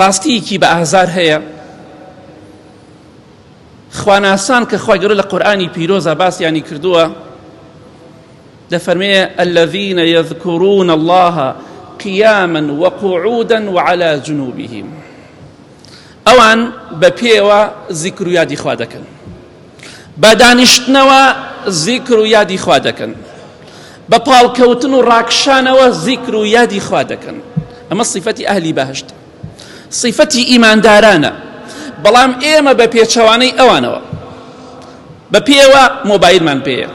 ڕاستیەکی بە ئازار هەیە خواناسان کە خوای گەورە لە قورئانی پیرۆزە باسیانی کردووە دەفەرمێ الذين يذكرون الله قياما وقعودا وعلى جنوبهم ئەوان بە پێوە زیکر و یادی خوا دەکەن بە دانیشتنەوە زیکر و یادی خوا دەکەن بە پاڵکەوتن و ڕاکشانەوە زیکر و یادی خوا دەکەن ئەمە صیفەتی ئەهلی بەهشت صیفەتی ئیماندارانە بەڵام ئێمە بە پێچەوانەی ئەوانەوە بە پێوە مۆبایلمان پێیە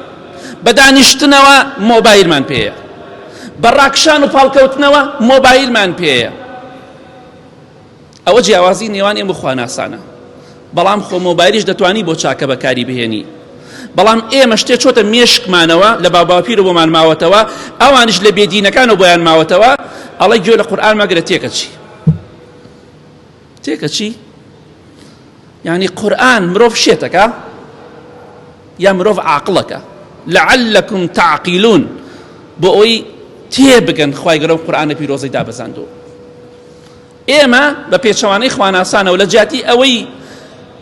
بە دانیشتنەوە مۆبایلمان پێیە بە ڕاکشان و پاڵکەوتنەوە مۆبایلمان پێیە ئەوە جیاوازی نێوان ئێمە خواناسانە بەڵام خۆ مۆبایلیش دەتوانی بۆ چاکە بەکاری بهێنی بەڵام ئێمە شتێ چۆتە مێشکمانەوە لە باباپیر بۆمان ماوەتەوە ئەوانش لە بێدینەکانە بۆیان ماوەتەوە ئەڵێ گوێ لە قورئان مەگرە تێکە چی تێکە چی يعني قرآن مروف شيتك يا مروف عاقلك لعلكم تعقلون بوي تيبقن خواهي قرأوا قرآن بيروزي دابزاندو إيما بپیچوانی خواناسانه و لجاتی اوی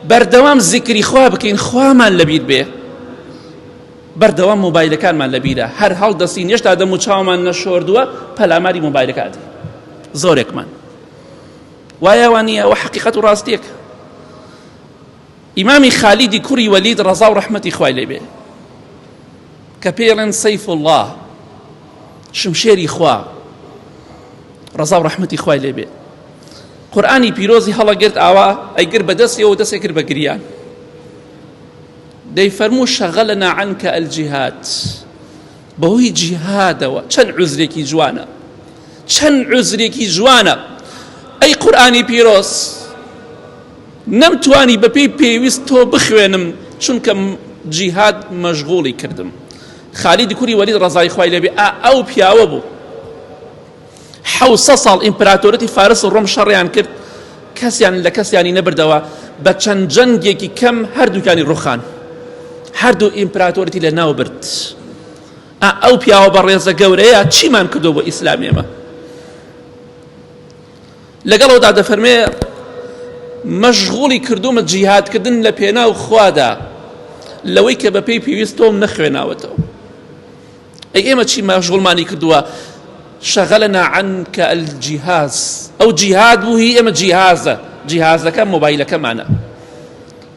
بردوام ذکری خواه بکین خواه من لبید به بردوام موبایلکان من لبیده هر حال دستین یشت آدم چاو من نشوردوه پلاماری موبایلکاتی زورک من وایوانیه و حقیقت و راستیک إمامي خالد كري وليد رضا ورحمتي خوالي به كبيرن سيف الله شمشيري خوا رضا ورحمتي خوالي به قرآني بيروزي هلا قرت آوا أي قرب دسي ودسي قرب قريان دي فرمو شغلنا عنك الجهاد بوي جهاد وشن عذريكي جوانا شن عذريكي جوانا أي قرآني بيروز نمتواني بپی پێویست تۆ بخوێنم چونکە جیهاد مەشغوڵی کردم خالید کوری وەلید ڕەزای خوای لێبێ ئەو پیاوە بوو 700 ساڵ ئیمپراتۆرەتی فارس و ڕۆم شەڕیان کرد کەسیان لە کەسیانی نەبردەوە بە چەند جەنگێکی کەم هەردووکانی ڕوخان هەردوو ئیمپراتۆرەتی لە ناو برد ئەو پیاوە بە ڕێزە گەورەیە چیمان کردو بۆ ئیسلامی ئێمە لەگەڵەوەدا دەفەرمێ مەشغوڵی کردومە جیهادکردن لە پێناو خوادا لەوەی کە بە پێی پێویست تۆم نەخوێناوەتەوە ئەی ئێمە چی مەشغوڵمانی کردووە شەغەلەنا عنکە الجیهاز ئەو جیهاد بوو هی ئێمە جیهازە جیهازەکە مۆبایلەکەمانە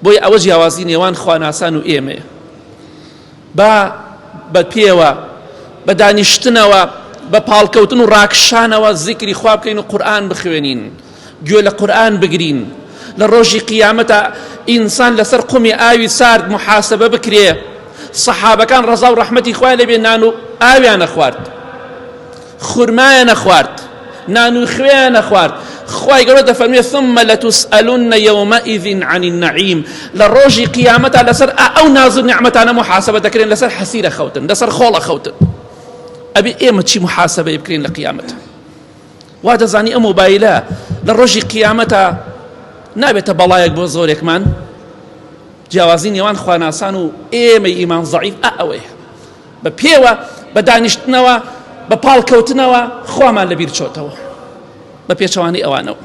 بۆی ئەوە جیاوازی نێوان خواناسان و ئێمەیە بە پێوە بە دانیشتنەوە بە پاڵکەوتن و ڕاکشانەوە زیکری خوا بکەین و قورئان بخوێنین گوێ لە قورئان بگرین لە ڕۆژی قیامەتە ئینسان لەسەر قومی ئاوی سارد محاسبە بکرێ سەحابەکان ڕەزا و ڕەحمەتی خوای لێبێ نان و ئاویان نەخوارد خورمایان نەخوارد نان و خوێیان نەخوارد خوای گەورە دەفەرمێ ثم لتسألن يومئذ عن النعيم لە ڕۆژی قیامەتە لەسەر ئەو ناز و نیعمەتانە محاسبە دەکرێن لەسەر حەسیرە خەوتن لەسەر خۆڵە خەوتن ئەبێ ئێمە چی محاسبەی بکرێن لە قیامەتە وا دەزانی ئەم مۆبایلە لە ڕۆژی قیامەتە نابێتە بەڵایەک بۆ زۆرێکمان جیاوازی نێوان خواناسان و ئێمەی ئیمان زەعیف ئەوەیە بە پێوە بە دانیشتنەوە بە پاڵکەوتنەوە خوامان لەبیر چۆتەوە بە پێچەوانی ئەوانەوە